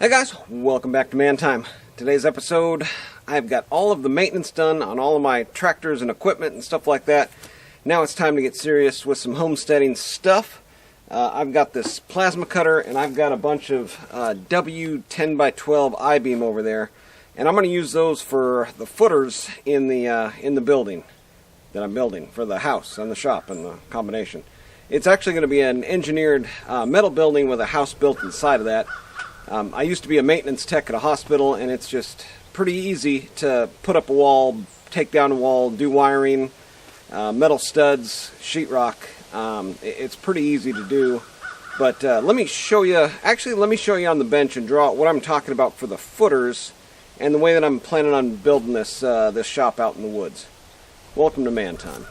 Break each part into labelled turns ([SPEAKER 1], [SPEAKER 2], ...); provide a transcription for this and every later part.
[SPEAKER 1] Hey guys, welcome back to Man Time. Today's episode, I've got all of the maintenance done on all of my tractors and equipment and stuff like that. Now it's time to get serious with some homesteading stuff. I've got this plasma cutter and I've got a bunch of W10x12 I-beam over there, and I'm going to use those for the footers in the building that I'm building for the house and the shop and the combination. It's actually going to be an engineered metal building with a house built inside of that. I used to be a maintenance tech at a hospital, and it's just pretty easy to put up a wall, take down a wall, do wiring, metal studs, sheetrock. It's pretty easy to do. But let me show you on the bench and draw out what I'm talking about for the footers and the way that I'm planning on building this shop out in the woods. Welcome to Man Time.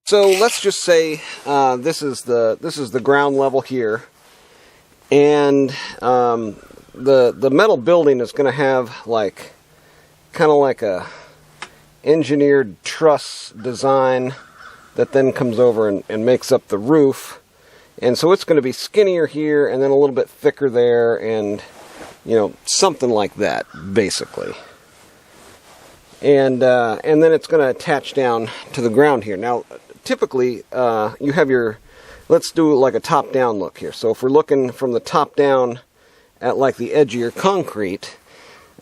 [SPEAKER 1] So let's just say this is the ground level here, and the metal building is going to have kind of like a engineered truss design that then comes over and makes up the roof, and so it's going to be skinnier here and then a little bit thicker there, and something like that basically. And then it's going to attach down to the ground here. Now, typically, you have let's do like a top-down look here. So if we're looking from the top down at like the edge of your concrete,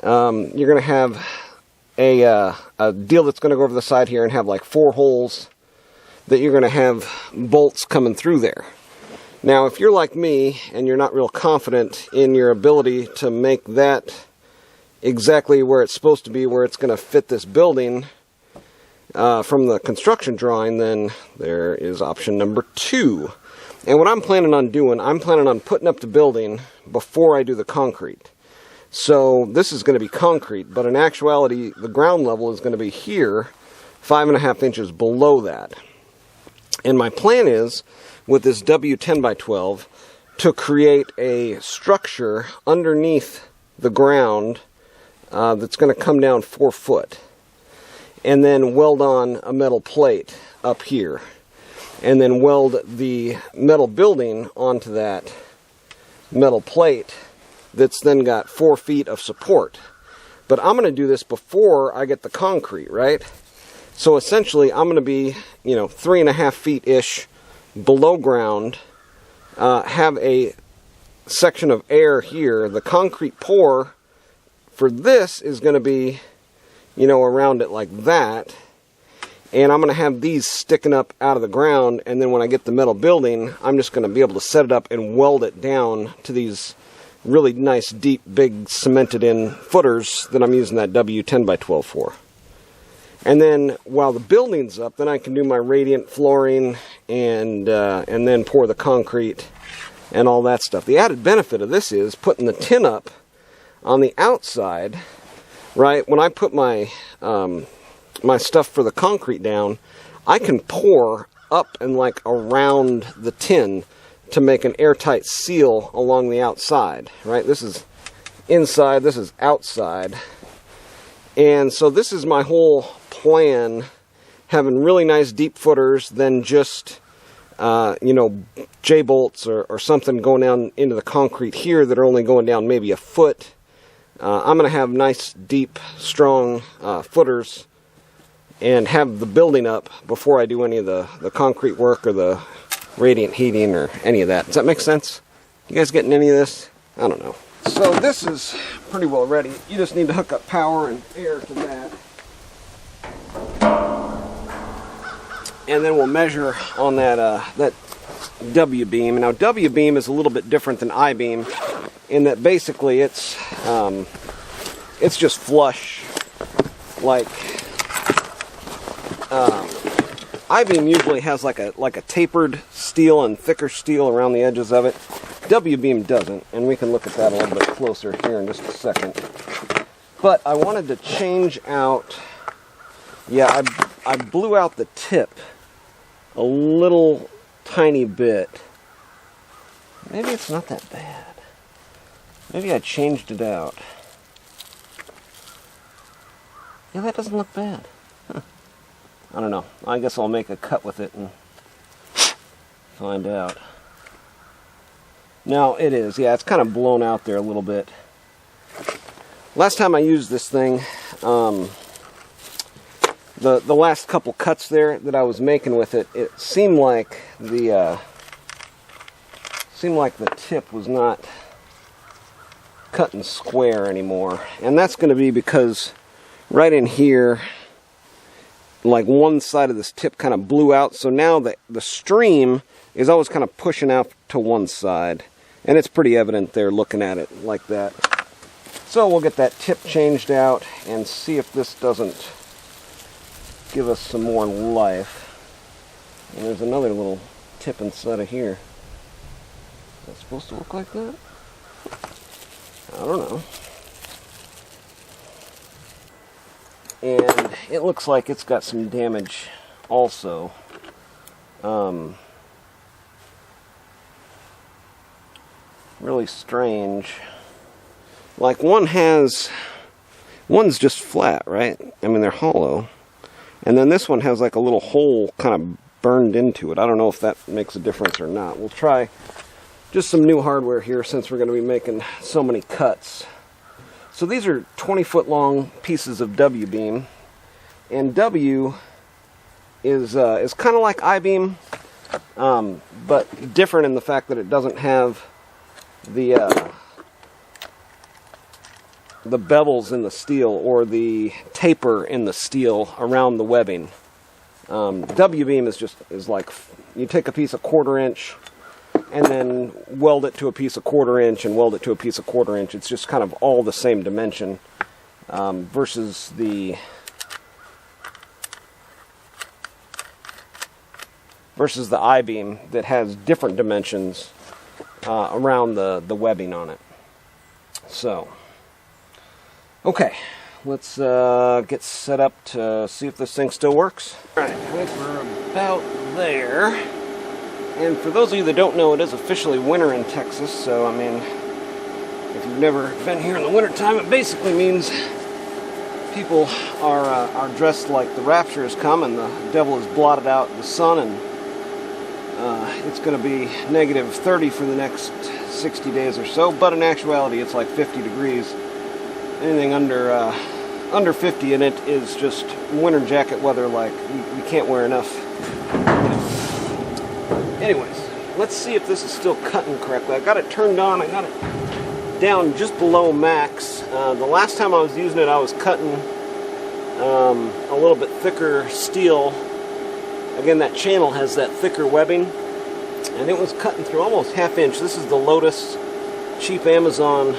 [SPEAKER 1] you're going to have a deal that's going to go over the side here and have like 4 holes that you're going to have bolts coming through there. Now, if you're like me and you're not real confident in your ability to make that exactly where it's supposed to be, where it's going to fit this building from the construction drawing, then there is option number 2. And what I'm planning on doing, I'm planning on putting up the building before I do the concrete. So this is going to be concrete, but in actuality the ground level is going to be here 5.5 inches below that. And my plan is, with this W10x12, to create a structure underneath the ground that's going to come down 4 foot, and then weld on a metal plate up here, and then weld the metal building onto that metal plate that's then got 4 feet of support. But I'm going to do this before I get the concrete, right? So essentially I'm going to be 3.5 feet-ish below ground, have a section of air here. The concrete pour for this is going to be, around it like that. And I'm going to have these sticking up out of the ground. And then when I get the metal building, I'm just going to be able to set it up and weld it down to these really nice, deep, big, cemented-in footers that I'm using that W10x12 for. And then while the building's up, then I can do my radiant flooring and then pour the concrete and all that stuff. The added benefit of this is putting the tin up on the outside, right? When I put my my stuff for the concrete down, I can pour up and around the tin to make an airtight seal along the outside, right? This is inside, this is outside. And so this is my whole plan, having really nice deep footers, then just J-bolts or something going down into the concrete here that are only going down maybe a foot. I'm going to have nice, deep, strong footers and have the building up before I do any of the concrete work or the radiant heating or any of that. Does that make sense? You guys getting any of this? I don't know. So this is pretty well ready. You just need to hook up power and air to that. And then we'll measure on that W-beam. Now W-beam is a little bit different than I-beam in that basically it's just flush. I-beam usually has like a tapered steel and thicker steel around the edges of it. W-beam doesn't, and we can look at that a little bit closer here in just a second. But I wanted to change out. Yeah, I blew out the tip a little tiny bit. Maybe it's not that bad. Maybe I changed it out. Yeah, that doesn't look bad. Huh. I don't know. I guess I'll make a cut with it and find out. No, it is. Yeah, it's kind of blown out there a little bit. Last time I used this thing, the last couple cuts there that I was making with it, it seemed like the tip was not cutting square anymore, and that's going to be because right in here, like one side of this tip kind of blew out, so now the stream is always kind of pushing out to one side, and it's pretty evident there looking at it like that. So we'll get that tip changed out and see if this doesn't give us some more life. And there's another little tip inside of here. Is that supposed to look like that? I don't know. And it looks like it's got some damage also. Really strange. Like one's just flat, right? I mean, they're hollow. And then this one has like a little hole kind of burned into it. I don't know if that makes a difference or not. We'll try just some new hardware here since we're going to be making so many cuts. So these are 20-foot long pieces of W-beam, and W is kind of like I-beam, but different in the fact that it doesn't have the bevels in the steel or the taper in the steel around the webbing. W-beam is like you take a piece of 1/4 inch and then weld it to a piece of 1/4 inch and weld it to a piece of 1/4 inch. It's just kind of all the same dimension, versus the I-beam that has different dimensions around the webbing on it. So, okay, let's get set up to see if this thing still works. All right, I think we're about there. And for those of you that don't know, it is officially winter in Texas, so I mean, if you've never been here in the wintertime, it basically means people are dressed like the rapture has come and the devil has blotted out the sun, and it's going to be negative 30 for the next 60 days or so, but in actuality it's like 50 degrees. Anything under 50 in it is just winter jacket weather, like we can't wear enough. Anyways, let's see if this is still cutting correctly. I got it turned on, I got it down just below max. The last time I was using it, I was cutting a little bit thicker steel. Again, that channel has that thicker webbing, and it was cutting through almost 1/2 inch. This is the Lotus cheap Amazon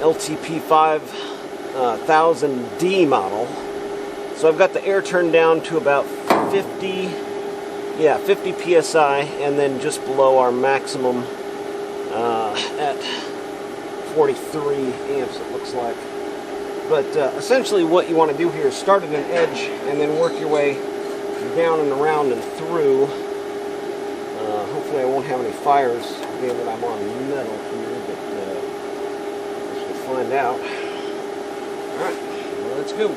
[SPEAKER 1] LTP 5000D model. So I've got the air turned down to about 50 psi, and then just below our maximum at 43 amps, it looks like. But essentially what you want to do here is start at an edge and then work your way down and around and through. Hopefully I won't have any fires being that I'm on metal here, but I guess we'll find out. Alright, well, let's go.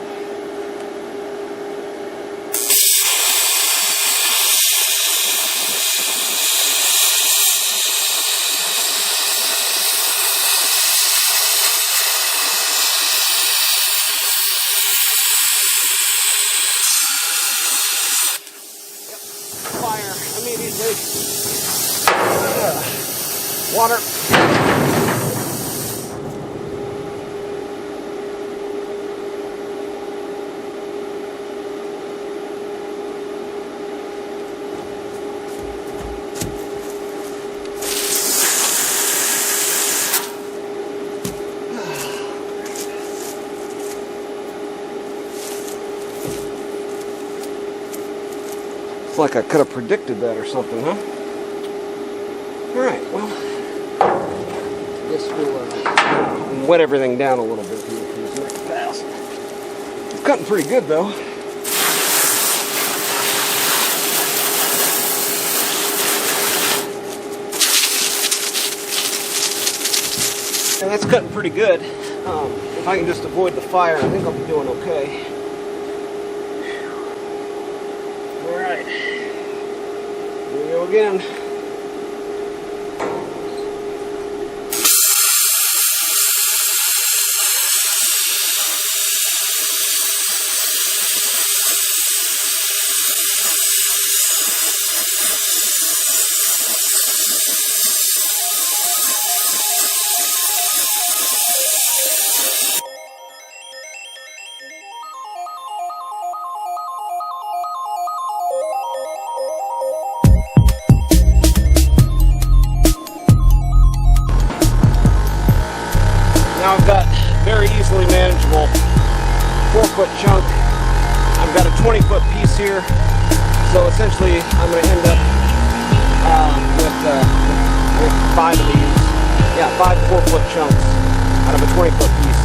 [SPEAKER 1] Fire immediately. Water. It's like I could have predicted that or something, huh? Alright, well, I guess we'll wet everything down a little bit here for this next pass. It's cutting pretty good, though. And that's cutting pretty good. If I can just avoid the fire, I think I'll be doing okay. Alright. Here we go again. Now I've got very easily manageable 4-foot chunk. I've got a 20-foot piece here, so essentially I'm going to end up with 5 of these. Yeah, 5 4-foot chunks out of a 20-foot piece.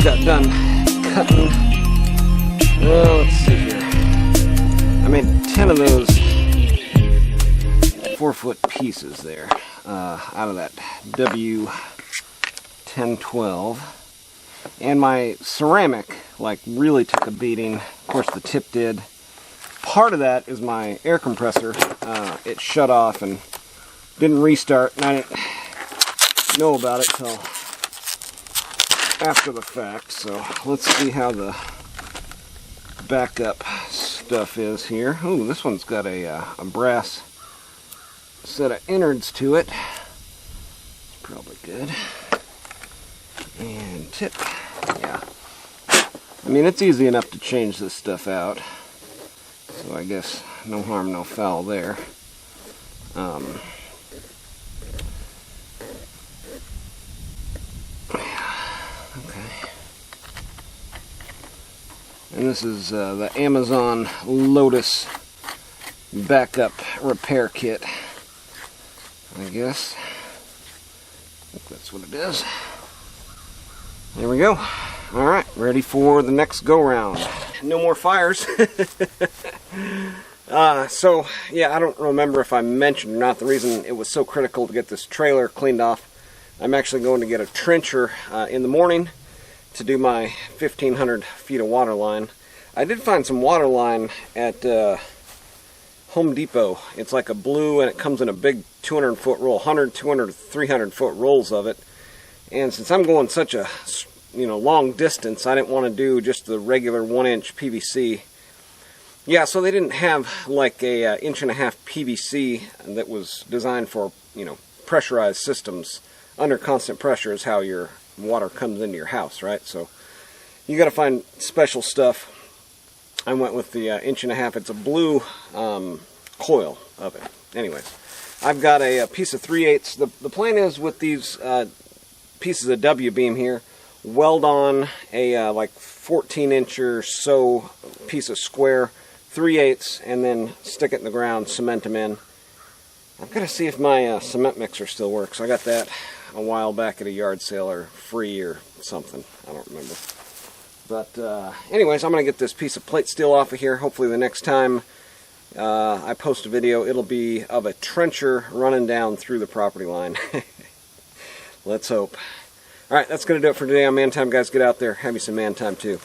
[SPEAKER 1] Got done cutting. Well, let's see here. I made 10 of those 4-foot pieces there out of that W1012. And my ceramic like really took a beating. Of course the tip did. Part of that is my air compressor. It shut off and didn't restart, and I didn't know about it till after the fact. So let's see how the backup stuff is here. Oh, this one's got a brass set of innards to it. Probably good. And tip. Yeah. I mean, it's easy enough to change this stuff out. So I guess no harm, no foul there. And this is the Amazon Lotus backup repair kit, I guess. I think that's what it is. There we go. Alright, ready for the next go-round. No more fires. So, yeah, I don't remember if I mentioned or not the reason it was so critical to get this trailer cleaned off. I'm actually going to get a trencher in the morning to do my 1,500 feet of water line. I did find some water line at Home Depot. It's like a blue, and it comes in a big 200-foot roll, 100, 200, 300-foot rolls of it. And since I'm going such a long distance, I didn't want to do just the regular 1-inch PVC. Yeah, so they didn't have like a 1.5-inch PVC that was designed for pressurized systems. Under constant pressure is how your water comes into your house, right? So you got to find special stuff. I went with the 1.5 inch. It's a blue coil of it. Anyways, I've got a piece of 3/8. The plan is with these pieces of W-beam here, weld on a like 14-inch or so piece of square 3/8, and then stick it in the ground, cement them in. I've got to see if my cement mixer still works. I got that a while back at a yard sale, or free or something. I don't remember. But anyways, I'm going to get this piece of plate steel off of here. Hopefully the next time I post a video, it'll be of a trencher running down through the property line. Let's hope. Alright, that's going to do it for today on Man Time. Guys, get out there. Have you some man time too.